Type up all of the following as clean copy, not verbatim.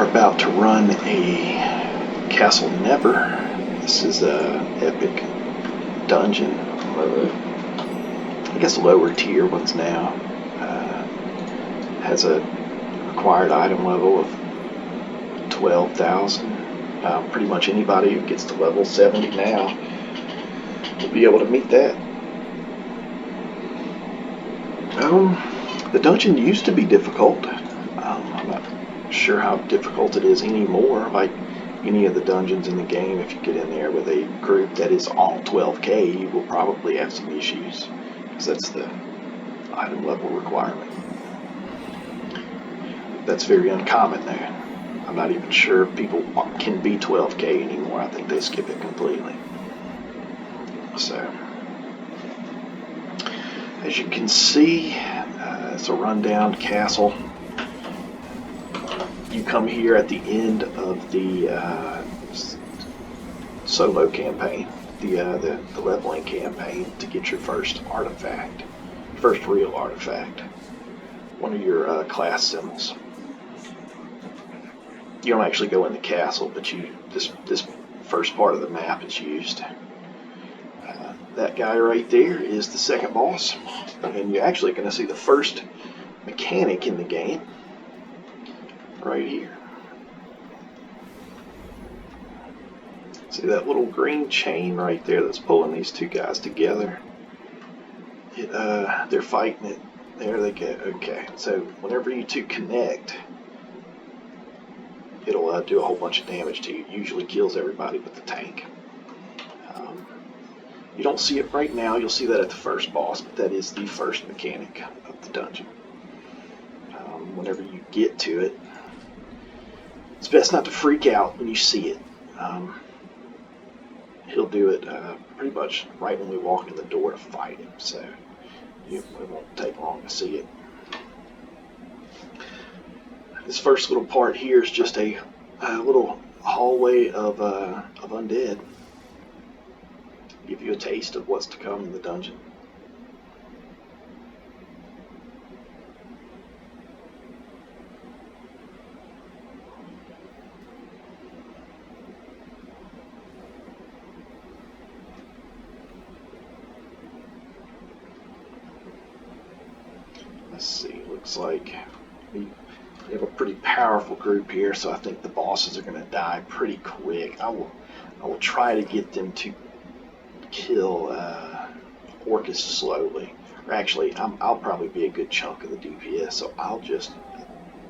about to run a Castle Never. This is a epic dungeon, one of the, I guess, lower tier ones now. Has a required item level of 12,000. Pretty much anybody who gets to level 70 now will be able to meet that. The dungeon used to be difficult. I'm not sure how difficult it is anymore. Like any of the dungeons in the game, if you get in there with a group that is all 12k, you will probably have some issues, because that's the item level requirement. That's very uncommon there. I'm not even sure if people can be 12k anymore. I think they skip it completely. So, as you can see, it's a rundown castle. You come here at the end of the solo campaign, the leveling campaign, to get your first artifact, first real artifact, one of your class symbols. You don't actually go in the castle, but this first part of the map is used. That guy right there is the second boss, and you're actually going to see the first mechanic in the game right here. See that little green chain right there that's pulling these two guys together? They're fighting it. There they go. Okay, so whenever you two connect, it'll do a whole bunch of damage to you. It usually kills everybody but the tank. You don't see it right now. You'll see that at the first boss, but that is the first mechanic of the dungeon. Whenever you get to it, it's best not to freak out when you see it. He'll do it pretty much right when we walk in the door to fight him, so it won't take long to see it. This first little part here is just a little hallway of undead. Give you a taste of what's to come in the dungeon. Let's see, looks like we have a pretty powerful group here, so I think the bosses are going to die pretty quick. I will try to get them to kill Orcus slowly. Or actually, I'll probably be a good chunk of the DPS, so I'll just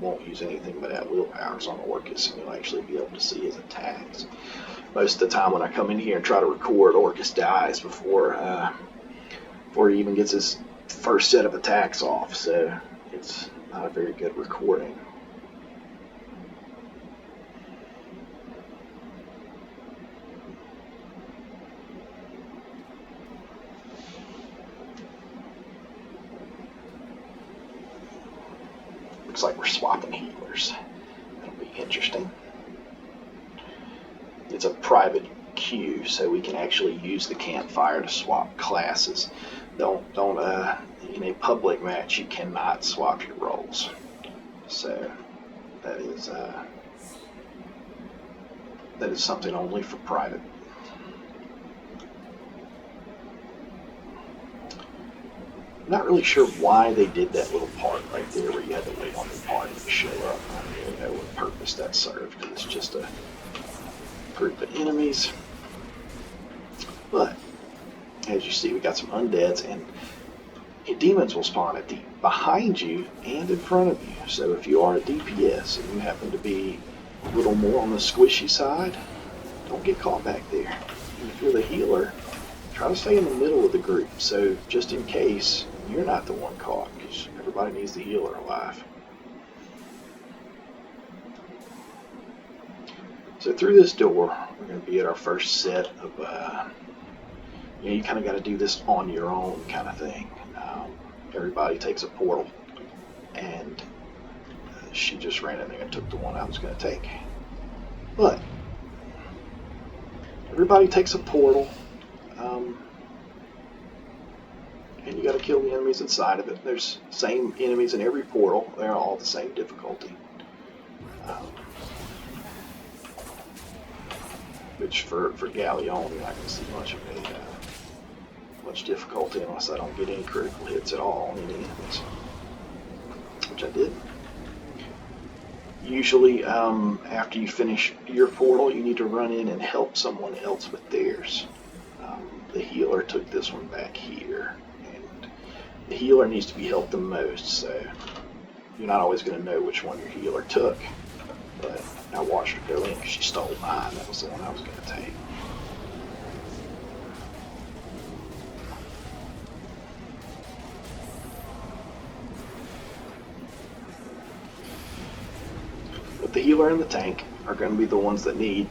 won't use anything but at will powers on Orcus, and you'll actually be able to see his attacks. Most of the time when I come in here and try to record, Orcus dies before he even gets his first set of attacks off, so it's not a very good recording. Looks like we're swapping healers. That'll be interesting. It's a private queue, so we can actually use the campfire to swap classes. Don't in a public match you cannot swap your roles. So that is something only for private. I'm not really sure why they did that little part right there where you had to wait on the party to show up. I don't really know what purpose that served. It's just a group of enemies. But as you see, we got some undeads, and demons will spawn behind you and in front of you. So if you are a DPS and you happen to be a little more on the squishy side, don't get caught back there. And if you're the healer, try to stay in the middle of the group, so just in case you're not the one caught, because everybody needs the healer alive. So through this door, we're going to be at our first set of, you kind of got to do this on your own kind of thing. Everybody takes a portal, and she just ran in there and took the one I was going to take. But everybody takes a portal, and you got to kill the enemies inside of it. There's same enemies in every portal. They're all the same difficulty. which for Galleon, you're not going to see much of much difficulty unless I don't get any critical hits at all on any enemies, which I did. Usually, after you finish your portal, you need to run in and help someone else with theirs. The healer took this one back here, and the healer needs to be helped the most, so you're not always going to know which one your healer took. But I watched her go in because she stole mine. That was the one I was going to take. But the healer and the tank are going to be the ones that need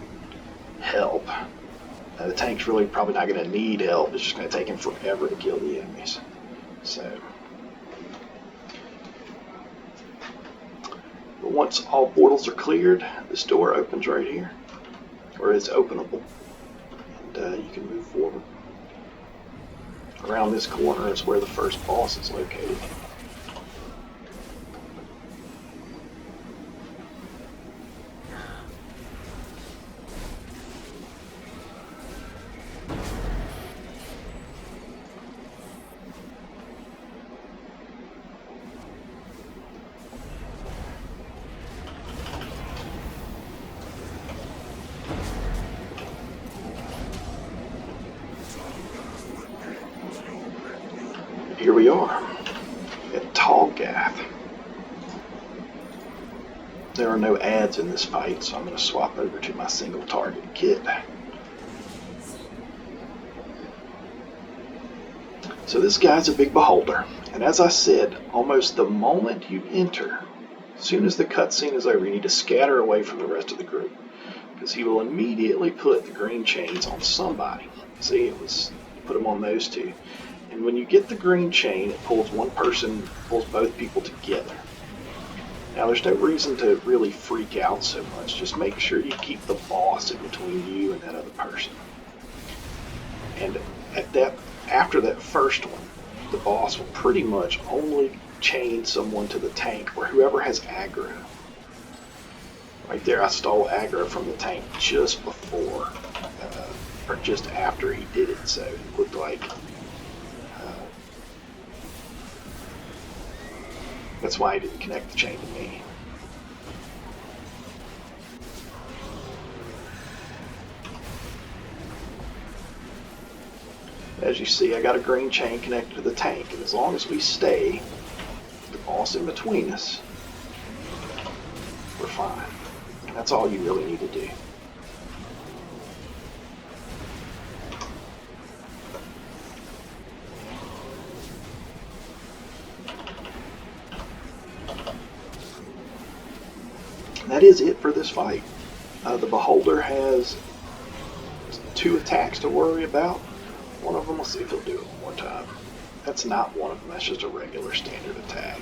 help. The tank's really probably not going to need help. It's just going to take him forever to kill the enemies. So, but once all portals are cleared, this door opens right here, or it's openable, and you can move forward. Around this corner is where the first boss is located. Here we are at Tallgath. There are no ads in this fight, so I'm going to swap over to my single target kit. So this guy's a big beholder, and as I said, almost the moment you enter, as soon as the cutscene is over, you need to scatter away from the rest of the group, because he will immediately put the green chains on somebody. See, put them on those two. And when you get the green chain, it pulls pulls both people together. Now, there's no reason to really freak out so much. Just make sure you keep the boss in between you and that other person. And after that first one, the boss will pretty much only chain someone to the tank, or whoever has aggro. Right there, I stole aggro from the tank just before, or just after he did it, so it looked like that's why he didn't connect the chain to me. As you see, I got a green chain connected to the tank, and as long as we stay the boss in between us, we're fine. That's all you really need to do. That is it for this fight. The Beholder has 2 attacks to worry about. One of them, let's see if he'll do it one more time. That's not one of them, that's just a regular standard attack.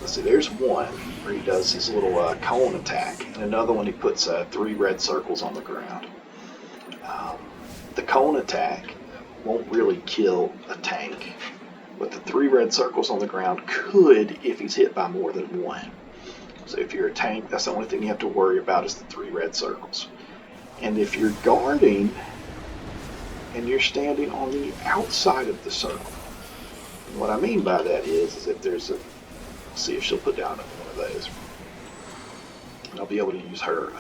Let's see, there's one where he does his little cone attack, and another one he puts 3 red circles on the ground. The cone attack won't really kill a tank, but the 3 red circles on the ground could if he's hit by more than one. So if you're a tank, that's the only thing you have to worry about is the 3 red circles. And if you're guarding and you're standing on the outside of the circle, and what I mean by that is if there's a, see if she'll put down one of those. And I'll be able to use her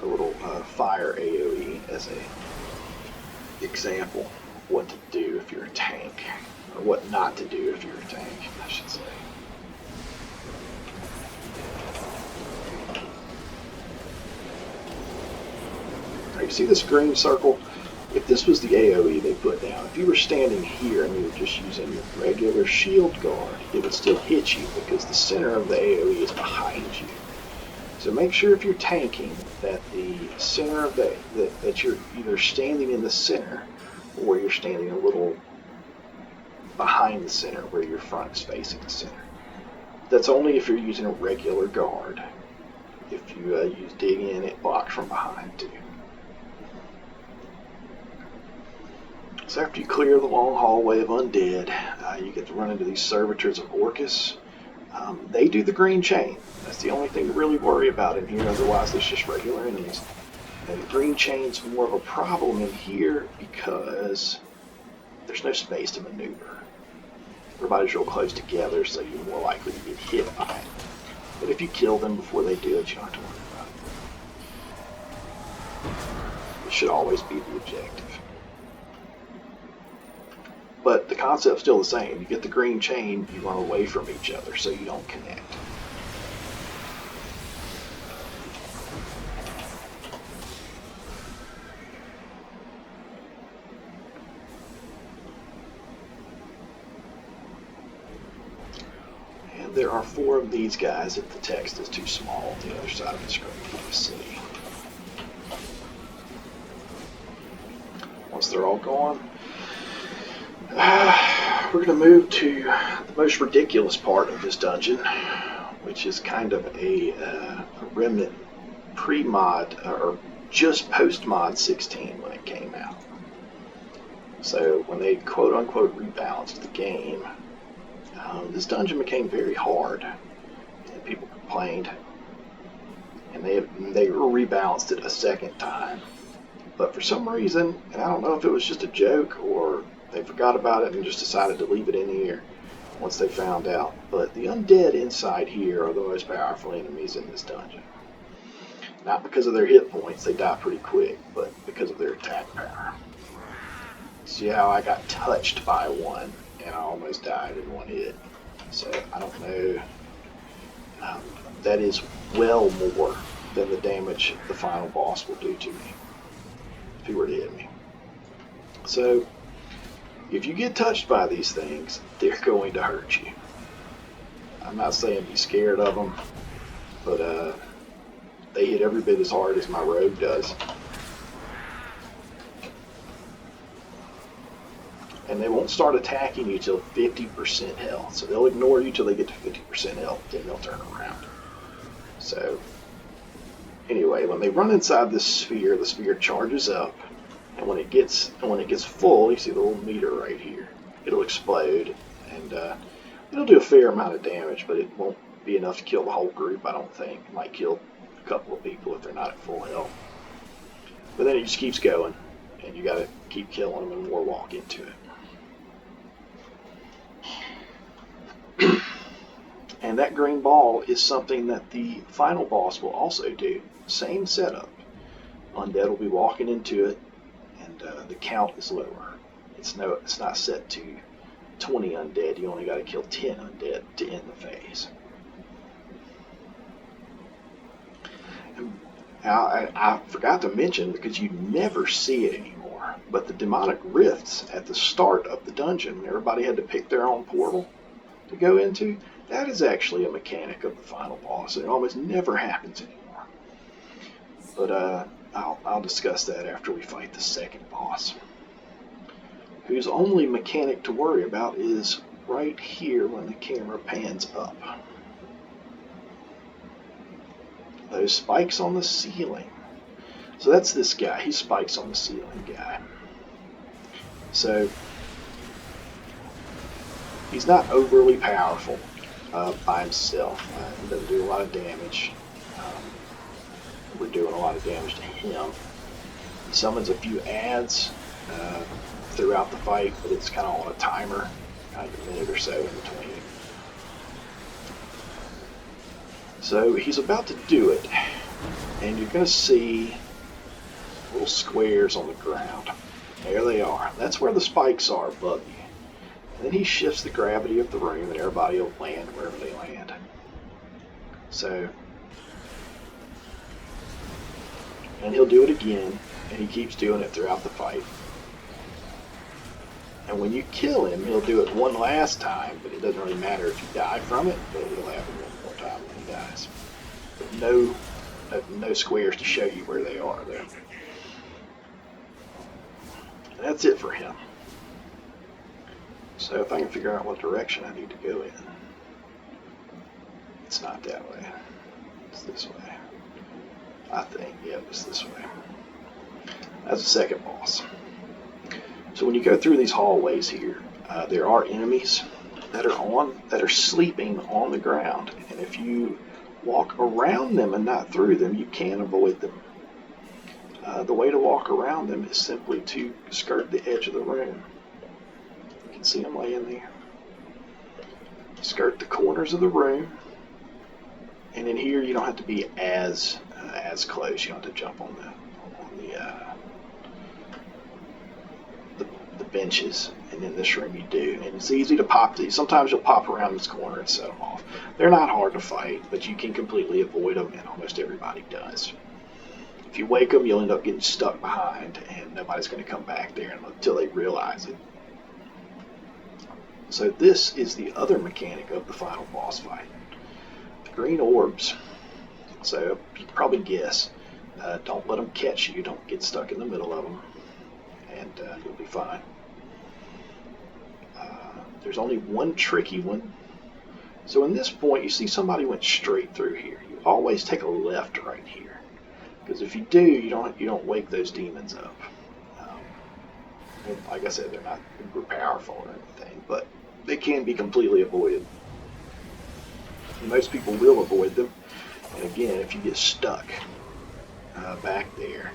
little fire AoE as a example of what to do if you're a tank, or what not to do if you're a tank, I should say. You see this green circle? If this was the AoE they put down, if you were standing here and you were just using your regular shield guard, it would still hit you because the center of the AoE is behind you. So make sure if you're tanking that the center of that you're either standing in the center or you're standing a little behind the center where your front is facing the center. That's only if you're using a regular guard. If you use dig in, it blocks from behind too. So after you clear the long hallway of undead, you get to run into these servitors of Orcus. They do the green chain. That's the only thing to really worry about in here, otherwise there's just regular enemies. And the green chain's more of a problem in here because there's no space to maneuver. Everybody's real close together, so you're more likely to get hit by it. But if you kill them before they do it, you don't have to worry about it. It should always be the objective. But the concept's still the same. You get the green chain, you run away from each other so you don't connect. And there are 4 of these guys if the text is too small on the other side of the screen for you to see. Once they're all gone, we're going to move to the most ridiculous part of this dungeon, which is kind of a remnant pre-mod, or just post-mod 16 when it came out. So when they quote-unquote rebalanced the game, this dungeon became very hard, and people complained, and they rebalanced it a second time. But for some reason, and I don't know if it was just a joke or they forgot about it and just decided to leave it in here once they found out. But the undead inside here are the most powerful enemies in this dungeon. Not because of their hit points, they die pretty quick, but because of their attack power. See how I got touched by one and I almost died in one hit. So I don't know. That is well more than the damage the final boss will do to me if he were to hit me. So if you get touched by these things, they're going to hurt you. I'm not saying be scared of them, but they hit every bit as hard as my rogue does. And they won't start attacking you till 50% health. So they'll ignore you till they get to 50% health, then they'll turn around. So anyway, when they run inside this sphere, the sphere charges up, and when it gets full, you see the little meter right here. It'll explode, and it'll do a fair amount of damage, but it won't be enough to kill the whole group, I don't think. It might kill a couple of people if they're not at full health. But then it just keeps going, and you gotta keep killing them and more walk into it. And that green ball is something that the final boss will also do. Same setup. Undead will be walking into it, and the count is lower. It's not set to 20 undead. You only got to kill 10 undead to end the phase. And I forgot to mention, because you never see it anymore, but the demonic rifts at the start of the dungeon, everybody had to pick their own portal to go into. That is actually a mechanic of the final boss. It almost never happens anymore. But I'll discuss that after we fight the second boss, whose only mechanic to worry about is right here when the camera pans up. Those spikes on the ceiling. So that's this guy. He spikes on the ceiling guy. So he's not overly powerful by himself. He doesn't do a lot of damage. We're doing a lot of damage to him. He summons a few adds throughout the fight, but it's kind of on a timer, kind of a minute or so in between. So he's about to do it, and you're going to see little squares on the ground. There they are. That's where the spikes are above you. And then he shifts the gravity of the room, and everybody will land wherever they land. So, and he'll do it again, and he keeps doing it throughout the fight. And when you kill him, he'll do it one last time, but it doesn't really matter if you die from it, but he'll have it one more time when he dies. But no squares to show you where they are there. And that's it for him. So if I can figure out what direction I need to go in. It's not that way. It's this way. I think, yeah, it's this way. That's the second boss. So when you go through these hallways here, there are enemies that are sleeping on the ground. And if you walk around them and not through them, you can avoid them. the way to walk around them is simply to skirt the edge of the room. You can see them laying there. Skirt the corners of the room, and in here you don't have to be as close. You don't have to jump on the benches, and in this room you do. And it's easy to pop these. Sometimes you'll pop around this corner and set them off. They're not hard to fight, but you can completely avoid them, and almost everybody does. If you wake them, you'll end up getting stuck behind, and nobody's going to come back there until they realize it. So this is the other mechanic of the final boss fight. The green orbs. So you can probably guess. Don't let them catch you. Don't get stuck in the middle of them, and you'll be fine. There's only one tricky one. So in this point, you see somebody went straight through here. You always take a left right here, because if you do, you don't wake those demons up. And like I said, they're not super powerful or anything, but they can be completely avoided. And most people will avoid them. And again, if you get stuck back there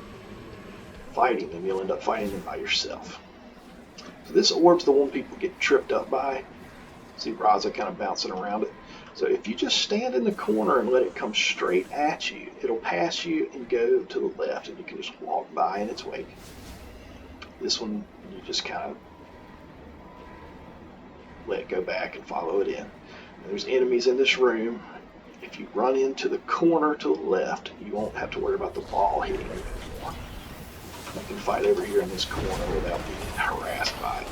fighting them, you'll end up fighting them by yourself. So this orb's the one people get tripped up by. See Raza kind of bouncing around it. So if you just stand in the corner and let it come straight at you, it'll pass you and go to the left, and you can just walk by in its wake. This one, you just kind of let it go back and follow it in. There's enemies in this room. If you run into the corner to the left, you won't have to worry about the ball hitting you anymore. You can fight over here in this corner without being harassed by it.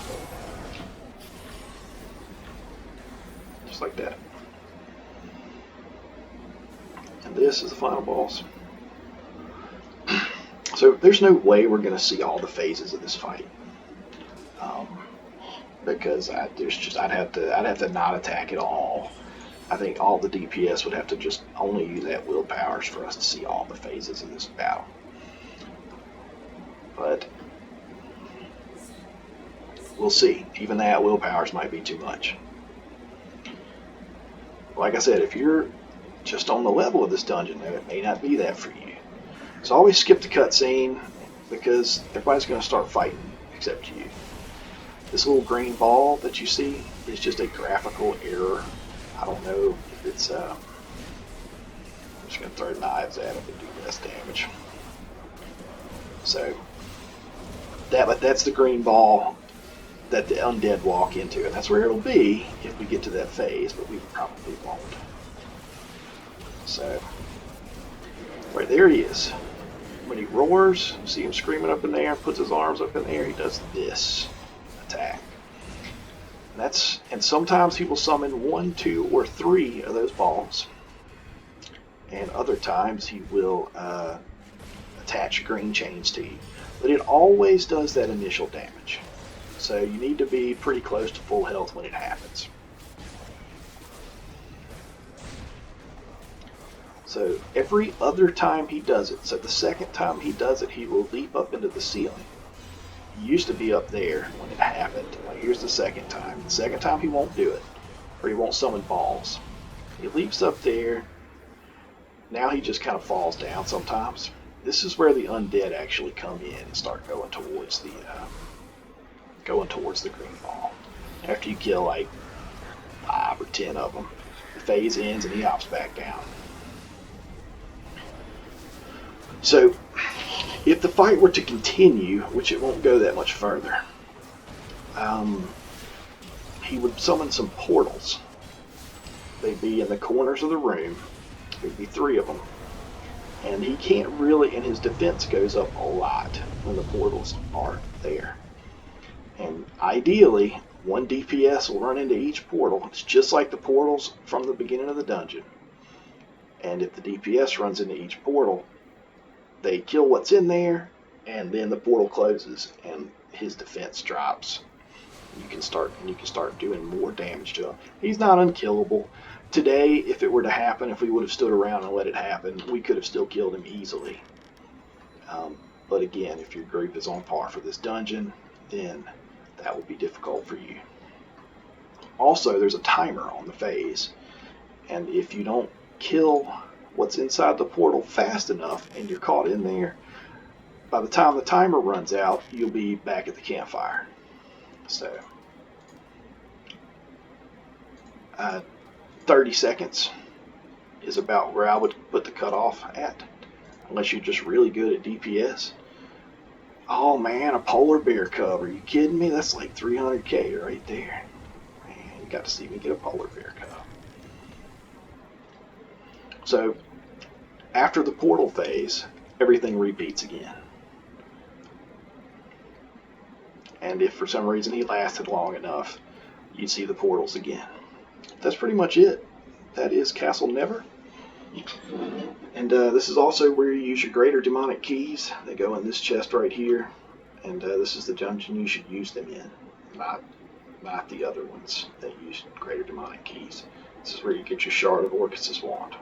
Just like that. And this is the final boss. So there's no way we're going to see all the phases of this fight, because I'd have to not attack at all. I think all the DPS would have to just only use that willpowers for us to see all the phases of this battle. But we'll see. Even that willpowers might be too much. Like I said, if you're just on the level of this dungeon, it may not be that for you. So always skip the cutscene, because everybody's going to start fighting except you. This little green ball that you see is just a graphical error. I don't know if it's... I'm just going to throw knives at it and do less damage. So, that's the green ball that the undead walk into, and that's where it'll be if we get to that phase, but we probably won't. So, right there he is. When he roars, see him screaming up in there, puts his arms up in the air, he does this attack. And sometimes he will summon 1, 2, or 3 of those balls. And other times he will attach green chains to you. But it always does that initial damage. So you need to be pretty close to full health when it happens. So every other time he does it, so the second time he does it, he will leap up into the ceiling. He used to be up there when it happened. Like, here's the second time. The second time he won't do it, or he won't summon balls. He leaps up there. Now he just kind of falls down sometimes. This is where the undead actually come in and start going towards the green ball. After you kill like 5 or 10 of them, the phase ends and he hops back down. So, if the fight were to continue, which it won't go that much further, he would summon some portals. They'd be in the corners of the room. There'd be 3 of them. And he can't really, and his defense goes up a lot when the portals are there. And ideally, 1 DPS will run into each portal. It's just like the portals from the beginning of the dungeon. And if the DPS runs into each portal, they kill what's in there, and then the portal closes, and his defense drops. You can start doing more damage to him. He's not unkillable. Today, if it were to happen, if we would have stood around and let it happen, we could have still killed him easily. But again, if your group is on par for this dungeon, then that will be difficult for you. Also, there's a timer on the phase, and if you don't kill what's inside the portal fast enough and you're caught in there, by the time the timer runs out, you'll be back at the campfire. So 30 seconds is about where I would put the cutoff at, unless you're just really good at DPS. Oh man, a polar bear cub. Are you kidding me? That's like 300k right there. Man, you got to see me get a polar bear cub. So after the portal phase, everything repeats again. And if for some reason he lasted long enough, you'd see the portals again. That's pretty much it. That is Castle Never. And this is also where you use your greater demonic keys. They go in this chest right here. And this is the dungeon you should use them in, not the other ones that use greater demonic keys. This is where you get your Shard of Orcus' wand.